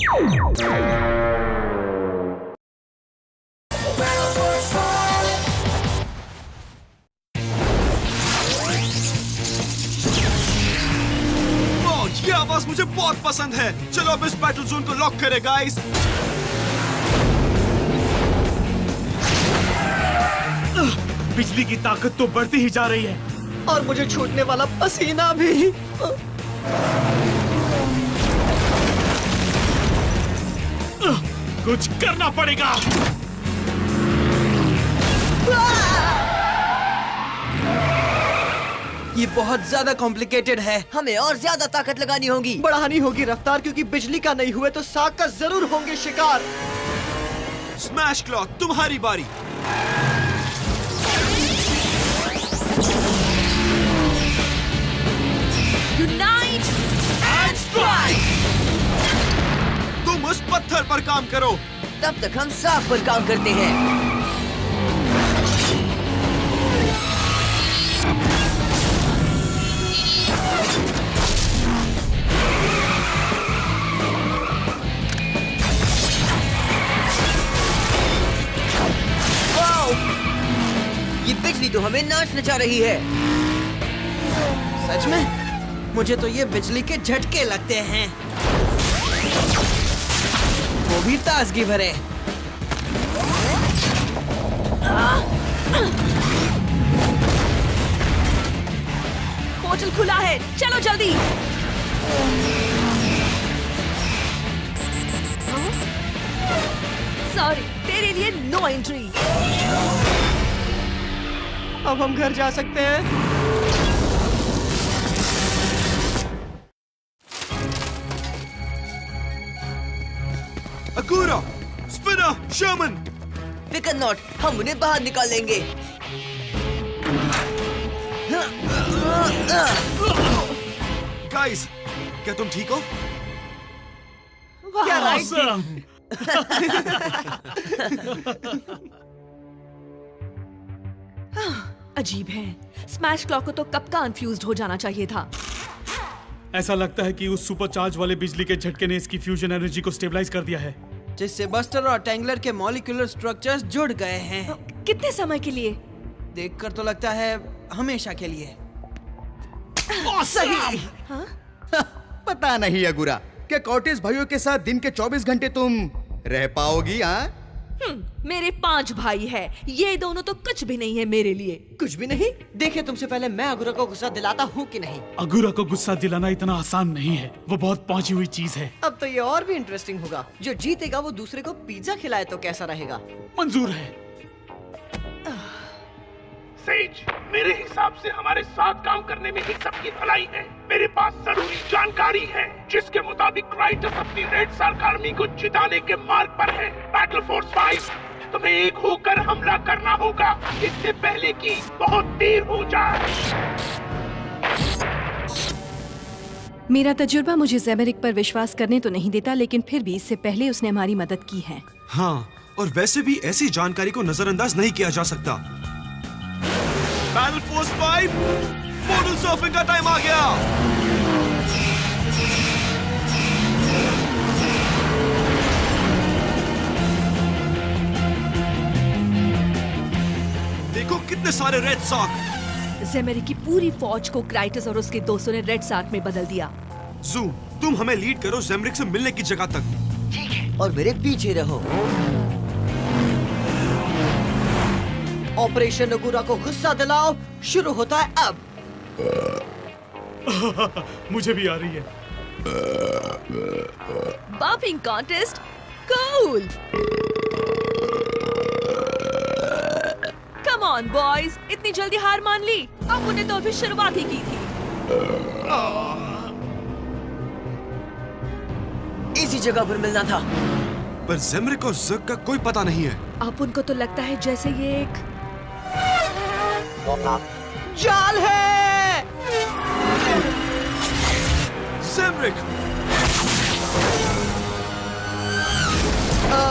ये आवाज मुझे बहुत पसंद है। चलो अब इस बैटल जोन को लॉक करें गाइस। बिजली की ताकत तो बढ़ती ही जा रही है और मुझे छूटने वाला पसीना भी। कुछ करना पड़ेगा। ये बहुत ज्यादा कॉम्प्लिकेटेड है, हमें और ज्यादा ताकत लगानी होगी। बढ़ानी होगी रफ्तार, क्योंकि बिजली का नहीं हुए तो साग का जरूर होंगे शिकार। स्मैश क्लॉक, तुम्हारी बारी। Unite and strike. तुम उस पत्थर पर काम करो, तब तक हम साग पर काम करते हैं। ये बिजली तो हमें नाच नचा रही है। सच में? मुझे तो ये बिजली के झटके लगते हैं, वो भी ताजगी भरे। पोर्टल खुला है, चलो जल्दी। सॉरी, तेरे लिए नो एंट्री। अब हम घर जा सकते हैं। अगुरा, स्पिनर, शर्मन। फिकर नॉट, हम उन्हें बाहर निकाल लेंगे। गाइस, क्या तुम ठीक हो? क्या राइट थी? अजीब है, स्मैश क्लॉक को तो कब का कंफ्यूज्ड हो जाना चाहिए था। ऐसा लगता है कि उस सुपरचार्ज वाले बिजली के झटके ने इसकी फ्यूजन एनर्जी को स्टेबलाइज कर दिया है, जिससे बस्टर और टैंगलर के मॉलिक्यूलर स्ट्रक्चर्स जुड़ गए हैं। कितने समय के लिए? देखकर तो लगता है हमेशा के लिए। सही। हाँ? पता नहीं अगुरा, क्या कॉर्टेज भाइयों के साथ दिन के 24 घंटे तुम रह पाओगी? हाँ, मेरे 5 भाई है, ये दोनों तो कुछ भी नहीं है मेरे लिए। कुछ भी नहीं? देखे तुमसे पहले मैं अगुरा को गुस्सा दिलाता हूँ कि नहीं। अगुरा को गुस्सा दिलाना इतना आसान नहीं है, वो बहुत पहुंची हुई चीज है। अब तो ये और भी इंटरेस्टिंग होगा। जो जीतेगा वो दूसरे को पिज्जा खिलाए तो कैसा रहेगा? मंजूर है। सेज, मेरे हिसाब से हमारे साथ काम करने में ही सबकी भलाई है। मेरे पास जरूरी जानकारी है जिसके मुताबिक क्राइटस अपनी रेड सार्क आर्मी को जिताने के मार्ग पर है। बैटल फोर्स 5, तुम्हें एक होकर हमला करना होगा, इससे पहले कि बहुत देर हो जाए। मेरा तजुर्बा मुझे ज़ेमेरिक पर विश्वास करने तो नहीं देता, लेकिन फिर भी इससे पहले उसने हमारी मदद की है। हाँ, और वैसे भी ऐसी जानकारी को नजरअंदाज नहीं किया जा सकता। बैटल फोर्स 5, पोर्टल सर्फिंग का टाइम आ गया। देखो कितने सारे रेड सार्क। ज़ेमेरिक की पूरी फौज को क्राइटस और उसके दोस्तों ने रेड सार्क में बदल दिया। जू, तुम हमें लीड करो ज़ेमेरिक से मिलने की जगह तक। ठीक है, और मेरे पीछे रहो। ऑपरेशन अगुरा को गुस्सा दिलाओ शुरू होता है अब। मुझे भी आ रही है। Burping contest, cool. Come on boys, इतनी जल्दी हार मान ली? अब उन्हें तो अभी शुरुआत ही की थी। इसी जगह पर मिलना था। पर ज़ेमेरिक और ज़ग का कोई पता नहीं है। अब उनको तो लगता है जैसे ये एक जाल है। ज़ेमेरिक,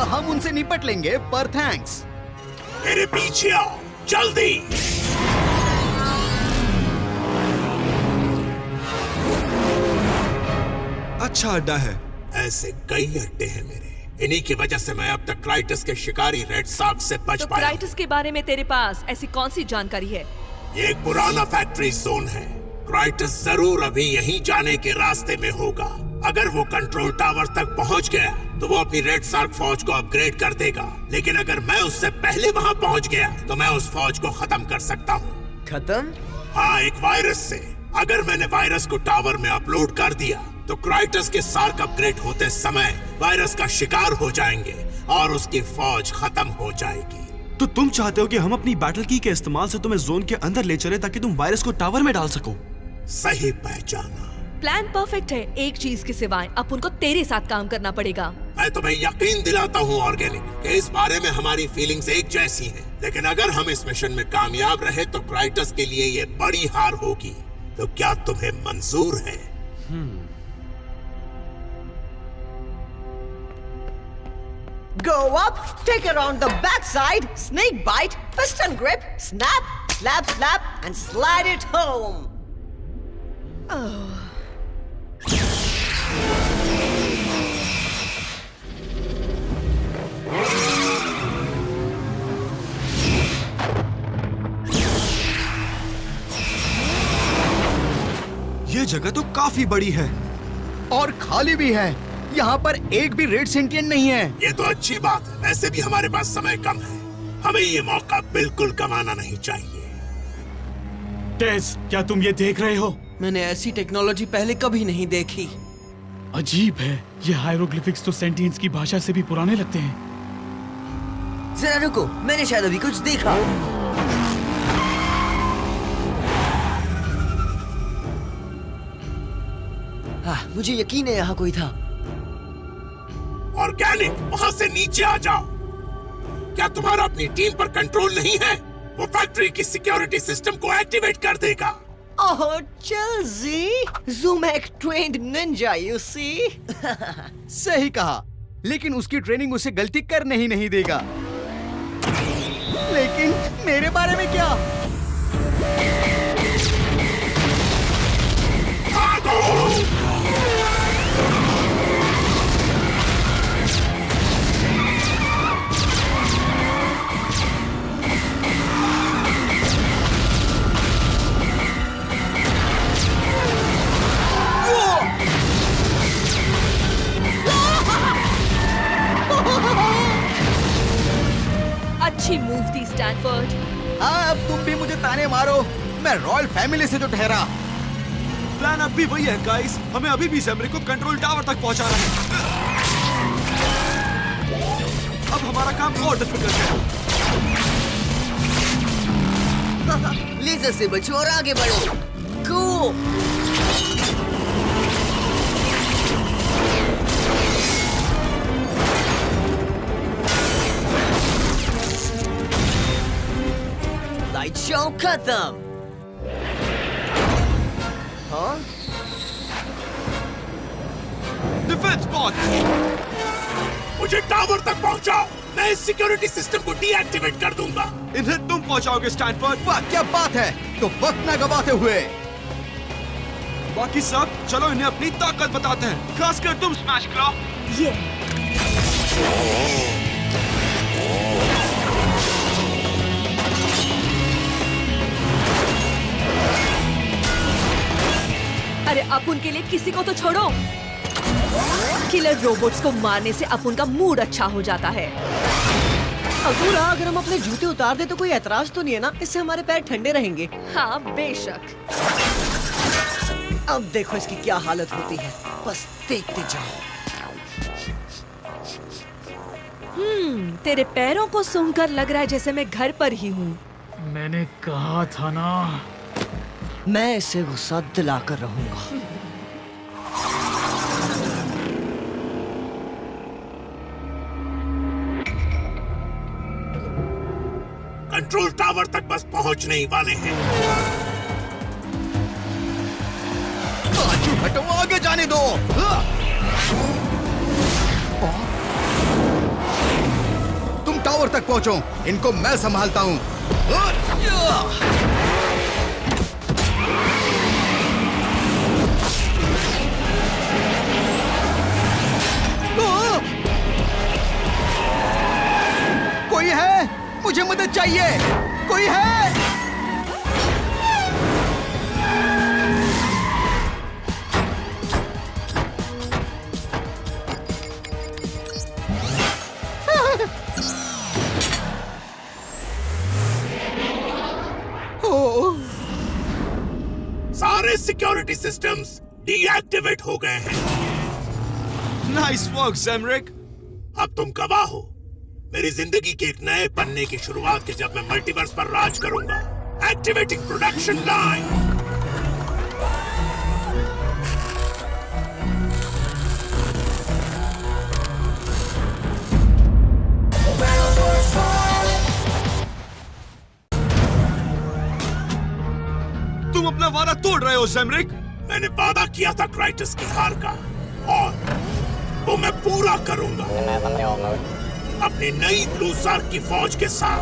हम उनसे निपट लेंगे, पर थैंक्स। मेरे पीछे आओ, जल्दी। अच्छा अड्डा है। ऐसे कई अड्डे हैं मेरे, इन्हीं की वजह से मैं अब तक क्राइटस के शिकारी रेड सार्क से बच तो पाया। क्राइटस के बारे में तेरे पास ऐसी कौन सी जानकारी है? ये एक पुराना फैक्ट्री जोन है। क्राइटस जरूर अभी यहीं जाने के रास्ते में होगा। अगर वो कंट्रोल टावर तक पहुंच गया तो वो अपनी रेड सार्क फौज को अपग्रेड कर देगा, लेकिन अगर मैं उससे पहले वहां पहुंच गया तो मैं उस फौज को खत्म कर सकता हूँ। खत्म? हाँ, एक वायरस से। अगर मैंने वायरस को टावर में अपलोड कर दिया तो क्राइटस के सार्क अपग्रेड होते समय वायरस का शिकार हो जाएंगे और उसकी फौज खत्म हो जाएगी। तो तुम चाहते हो कि हम अपनी बैटल की के इस्तेमाल से तुम्हें जोन के अंदर ले चले ताकि तुम वायरस को टावर में डाल सको? सही पहचाना। प्लान परफेक्ट है। एक चीज के सिवाय अपन को तेरे साथ काम करना पड़ेगा। मैं तुम्हें यकीन दिलाता हूँ ऑर्गेनिक कि इस बारे में हमारी फीलिंग्स एक जैसी हैं। लेकिन अगर हम इस मिशन में कामयाब रहे तो क्राइटस के लिए ये बड़ी हार होगी। तो क्या तुम्हें मंजूर है? Go up, take around the backside, snake bite, piston grip, snap, slap, slap, and slide it home. ये जगह तो काफी बड़ी है और खाली भी है। यहाँ पर एक भी रेड सेंटियन नहीं है। ये तो अच्छी बात है। वैसे भी हमारे पास समय कम है, हमें ये मौका बिल्कुल गंवाना नहीं चाहिए। टेस, क्या तुम ये देख रहे हो? मैंने ऐसी टेक्नोलॉजी पहले कभी नहीं देखी। अजीब है, ये हायरोग्लिफिक्स तो सेंटियंस की भाषा से भी पुराने लगते हैं। जरा रुको, मैंने शायद अभी कुछ देखा। मुझे यकीन है यहाँ कोई था। ऑर्गेनिक, वहाँ से नीचे आ जाओ। क्या तुम्हारा अपनी टीम पर कंट्रोल नहीं है? वो फैक्ट्री की सिक्योरिटी सिस्टम को एक्टिवेट कर देगा। Oh, Chelsea! Zumek trained ninja, you see? सही कहा, लेकिन उसकी ट्रेनिंग उसे गलती करने ही नहीं देगा। लेकिन मेरे बारे में क्या? अच्छी मूव थी स्टैनफोर्ड। हाँ, अब तुम भी मुझे ताने मारो, मैं रॉयल फैमिली से जो ठहरा। प्लान अब भी वही है गाइस, हमें अभी भी ज़ेमरिक को कंट्रोल टावर तक पहुंचाना है। अब हमारा काम और डिफिकल्ट है। लेजर से बचो और आगे बढ़ो। गो! लाइट शो खत्म। हाँ? Defence bot! मुझे टावर तक पहुंचाओ, मैं इस सिक्योरिटी सिस्टम को डीएक्टिवेट कर दूंगा। इन्हें तुम पहुंचाओगे स्टैनफोर्ड। वाह, क्या बात है! तो वक्त न गवाते हुए बाकी सब चलो इन्हें अपनी ताकत बताते हैं, खासकर तुम स्मैश क्लॉ। ये अरे अपुन के लिए किसी को तो छोड़ो। किलर रोबोट्स को मारने से अपुन का मूड अच्छा हो जाता है। अगुरा, अगर हम अपने जूते उतार दे तो कोई एतराज तो नहीं है ना? इससे हमारे पैर ठंडे रहेंगे। हाँ बेशक। अब देखो इसकी क्या हालत होती है, बस देखते जाओ। तेरे पैरों को सूंघकर लग रहा है जैसे मैं घर पर ही हूँ। मैंने कहा था ना। मैं इसे गुस्सा दिलाकर रहूंगा। कंट्रोल टावर तक बस पहुंचने ही वाले हैं। हटो, आगे जाने दो। तुम टावर तक पहुंचो, इनको मैं संभालता हूं। मदद चाहिए, कोई है? सारे सिक्योरिटी सिस्टम्स डीएक्टिवेट हो गए हैं। नाइस वर्क ज़ेमरिक। अब तुम गवाह हो मेरी जिंदगी के एक नए पन्ने की शुरुआत के, जब मैं मल्टीवर्स पर राज करूंगा। Activating production line. तुम अपना वादा तोड़ रहे हो ज़ेमरिक। मैंने वादा किया था क्राइटस की हार का, और वो मैं पूरा करूंगा अपनी नई ब्लू शार्क की फौज के साथ।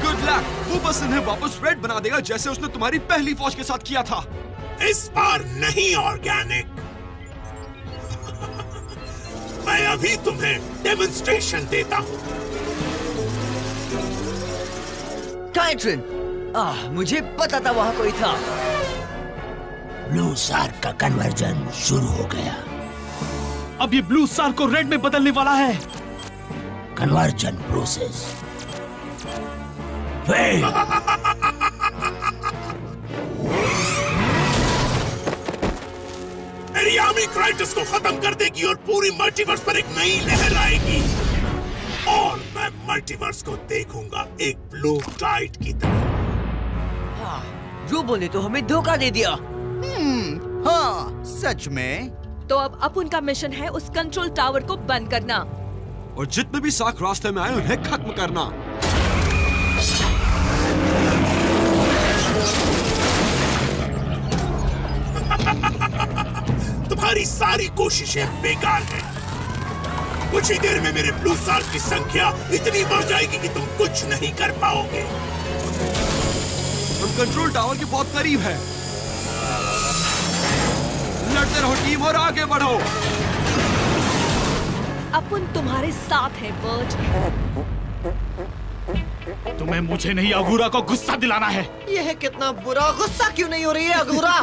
Good luck. वो बस इन्हें वापस रेड बना देगा, जैसे उसने तुम्हारी पहली फौज के साथ किया था। इस बार नहीं ऑर्गेनिक। मैं अभी तुम्हें डेमोन्स्ट्रेशन देता हूँ। टाइटन, मुझे पता था वहाँ कोई था। ब्लू शार्क का कन्वर्जन शुरू हो गया। अब ये ब्लू शार्क को रेड में बदलने वाला है। Conversion process fail. मेरी आर्मी क्राइटस को खत्म कर देगी और पूरी मल्टीवर्स पर एक नई लहर आएगी, और मैं मल्टीवर्स को देखूंगा एक ब्लू टाइड की तरह। जो बोले तो हमें धोखा दे दिया। हाँ, सच में। तो अब अपुन का मिशन है उस कंट्रोल टावर को बंद करना, और जितने भी शार्क रास्ते में आए उन्हें खत्म करना। तुम्हारी सारी कोशिशें बेकार हैं। कुछ ही देर में मेरे ब्लू शार्क की संख्या इतनी बढ़ जाएगी कि तुम कुछ नहीं कर पाओगे। हम कंट्रोल टावर के बहुत करीब हैं। लड़ते रहो टीम और आगे बढ़ो। अपुन तुम्हारे साथ है बर्ट। तुम्हें मुझे नहीं अगुरा को गुस्सा दिलाना है। यह कितना बुरा, गुस्सा क्यों नहीं हो रही है अगुरा?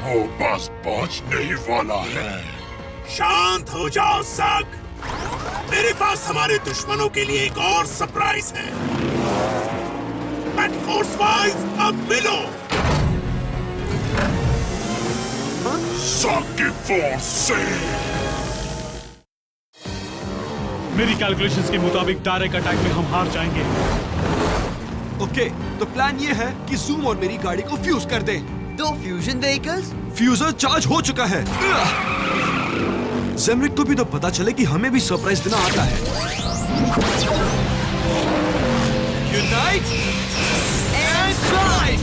वो बस पहुंचने ही वाला है। शांत हो जाओ ज़ग। मेरे पास हमारे दुश्मनों के लिए एक और सरप्राइज है। फोर्स 5 अब मिलो। ज़ग की फोर्स से। मेरी कैलकुलेशंस के मुताबिक डायरेक्ट अटैक में हम हार जाएंगे। ओके, तो प्लान ये है कि जूम और मेरी गाड़ी को फ्यूज कर दे। 2 फ्यूजन व्हीकल्स? फ्यूजर चार्ज हो चुका है। ज़ेमरिक को भी तो पता चले कि हमें भी सरप्राइज देना आता है। Unite and strike.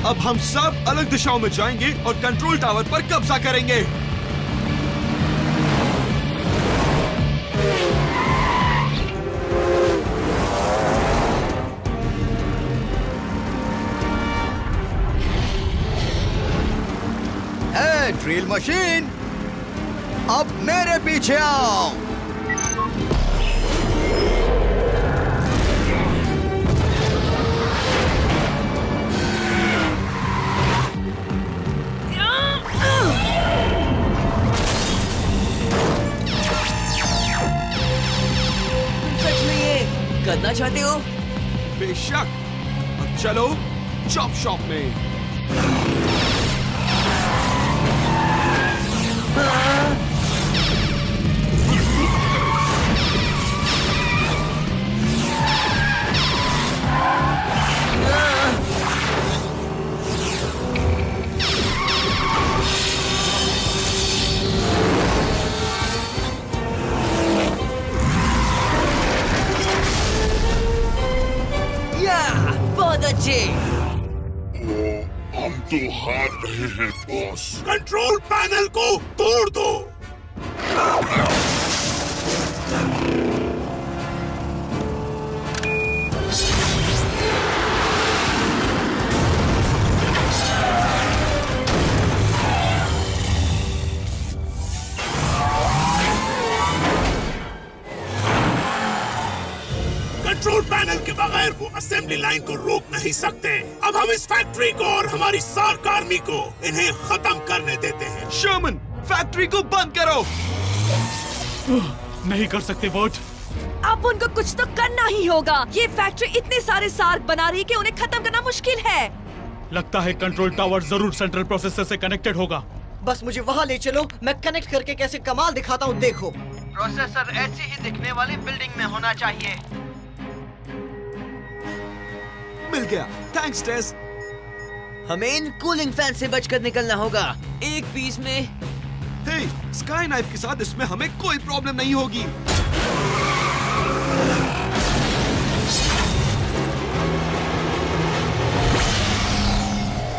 अब हम सब अलग दिशाओं में जाएंगे और कंट्रोल टावर पर कब्जा करेंगे। ड्रिल मशीन, अब मेरे पीछे आओ। सच में ये करना चाहते हो? बेशक। अब चलो चॉप शॉप में। बहुत अच्छे। हम तो हार रहे हैं बॉस। कंट्रोल पैनल को तोड़ दो। कंट्रोल पैनल के बगैर वो असेंबली लाइन को रोक नहीं सकते। अब हम इस फैक्ट्री को और हमारी सार्क आर्मी को इन्हें खत्म करने देते हैं। शर्मन, फैक्ट्री को बंद करो। नहीं कर सकते वर्ट। अब उनको कुछ तो करना ही होगा। ये फैक्ट्री इतने सारे सार्क बना रही है कि उन्हें खत्म करना मुश्किल है। लगता है कंट्रोल टावर जरूर सेंट्रल प्रोसेसर से कनेक्टेड होगा। बस मुझे वहाँ ले चलो, मैं कनेक्ट करके कैसे कमाल दिखाता हूँ देखो। प्रोसेसर ऐसी ही दिखने वाली बिल्डिंग में होना चाहिए। मिल गया, थैंक्स टेस। हमें इन कूलिंग फैन से बचकर निकलना होगा। एक पीस में हे, स्काई नाइफ के साथ इसमें हमें कोई प्रॉब्लम नहीं होगी।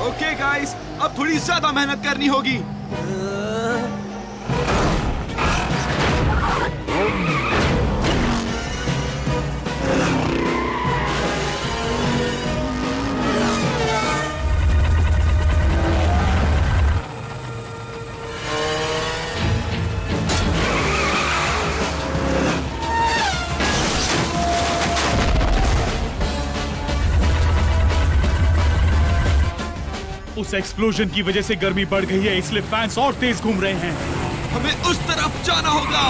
ओके गाइस, अब थोड़ी ज्यादा मेहनत करनी होगी। उस एक्सप्लोजन की वजह से गर्मी बढ़ गई है, इसलिए फैंस और तेज घूम रहे हैं। हमें उस तरफ जाना होगा।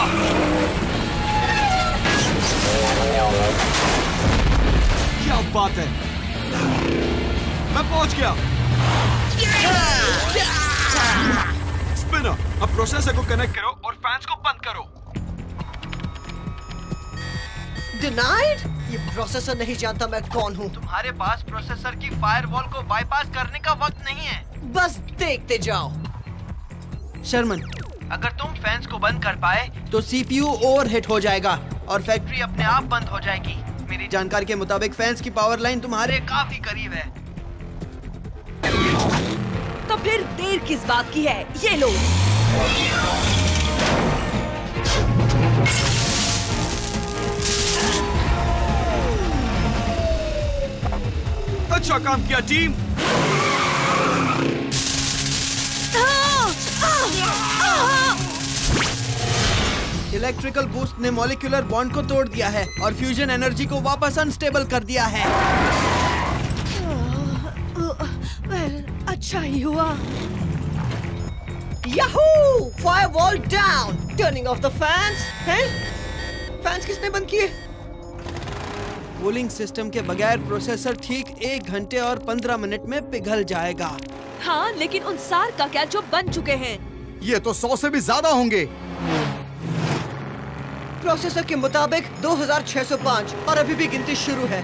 क्या बात है, मैं पहुंच गया। स्पिनर, अब प्रोसेसर को कनेक्ट करो और फैंस को बंद करो। डिनाइड? ये प्रोसेसर नहीं जानता मैं कौन हूँ। तुम्हारे पास प्रोसेसर की फायरवॉल को बाईपास करने का वक्त नहीं है। बस देखते जाओ। शर्मन, अगर तुम फैंस को बंद कर पाए तो सीपीयू ओवरहीट हो जाएगा और फैक्ट्री अपने आप बंद हो जाएगी। मेरी जानकारी के मुताबिक फैंस की पावर लाइन तुम्हारे काफी करीब है। तो फिर देर किस बात की है? ये लो। अच्छा काम किया टीम। इलेक्ट्रिकल बूस्ट ने मॉलिक्यूलर बॉन्ड को तोड़ दिया है और फ्यूजन एनर्जी को वापस अनस्टेबल कर दिया है। अच्छा ही हुआ। Yahoo! Firewall down. Turning of the fans. हैं? फैंस किसने बंद किए? कूलिंग सिस्टम के बगैर प्रोसेसर ठीक 1 घंटे और 15 मिनट में पिघल जाएगा। हाँ, लेकिन उन सार्क का क्या जो बन चुके हैं? ये तो 100 से भी ज्यादा होंगे। प्रोसेसर के मुताबिक 2605 और अभी भी गिनती शुरू है।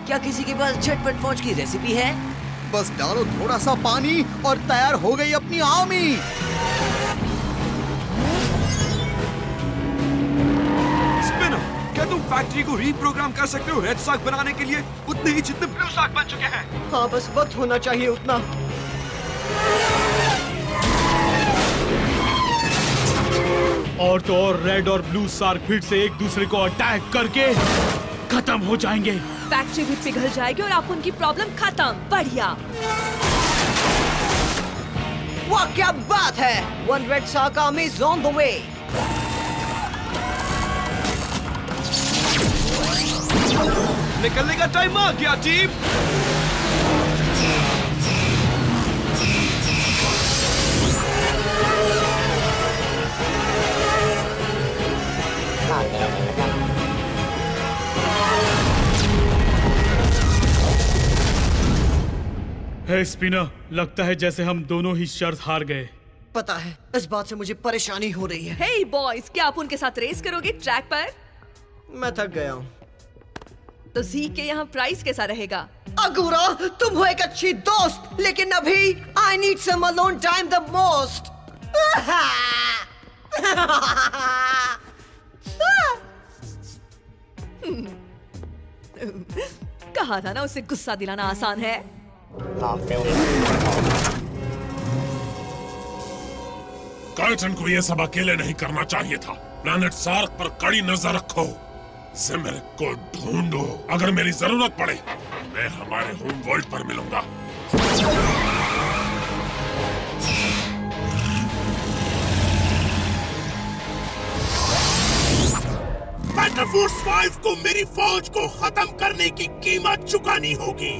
क्या किसी के पास झटपट फौज की रेसिपी है? बस डालो थोड़ा सा पानी और तैयार हो गई अपनी आर्मी। स्पिनर, क्या तुम फैक्ट्री को रीप्रोग्राम कर सकते हो रेड सार्क बनाने के लिए उतने ही जितने ब्लू सार्क बन चुके हैं? हाँ, बस वक्त होना चाहिए उतना। और तो और रेड और ब्लू सार्क फिर से एक दूसरे को अटैक करके खत्म हो जाएंगे। फैक्ट्री भी पिघल जाएगी और आप उनकी प्रॉब्लम खत्म। बढ़िया। वाह, क्या बात है। One red Sark army is on the way. निकलने का टाइम आ गया टीम। हे स्पिनर, लगता है जैसे हम दोनों ही शर्त हार गए। पता है, इस बात से मुझे परेशानी हो रही है। हे बॉयज, क्या आप उनके साथ रेस करोगे ट्रैक पर? मैं थक गया हूँ। तो जी के यहाँ प्राइस कैसा रहेगा? अगुरा, तुम हो एक अच्छी दोस्त, लेकिन अभी I need some alone time the most. कहा था ना, उसे गुस्सा दिलाना आसान है। काइटन को ये सब अकेले नहीं करना चाहिए था। प्लैनेट सार्क पर कड़ी नजर रखो। ज़ेमेरिक को ढूंढो। अगर मेरी जरूरत पड़े मैं हमारे होम वर्ल्ड पर मिलूंगा। फोर्स 5 को मेरी फौज को खत्म करने की कीमत चुकानी होगी।